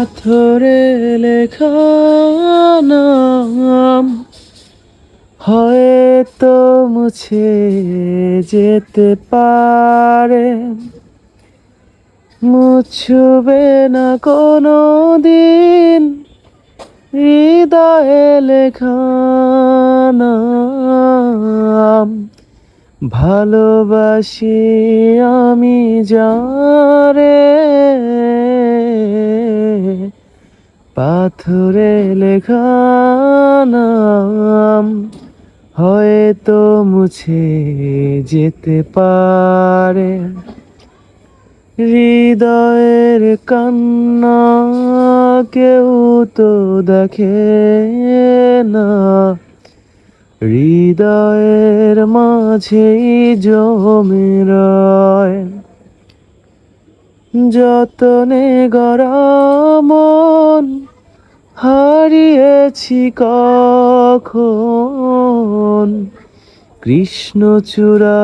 পাথরে লেখা নাম হয়তো মুছে যেতে পারে, মুছবে না কোনো দিন হৃদয়ে লেখা নাম। ভালোবাসি আমি যারে, পাথরে লেখা নাম হয়তো মুছে যেতে পারে। হৃদয়ের কান্না কেউ তো দেখে না, হৃদয়ের মাঝেই জমে রয়। যতনে গড়া মন হারিয়েছি কখন, কৃষ্ণচূড়া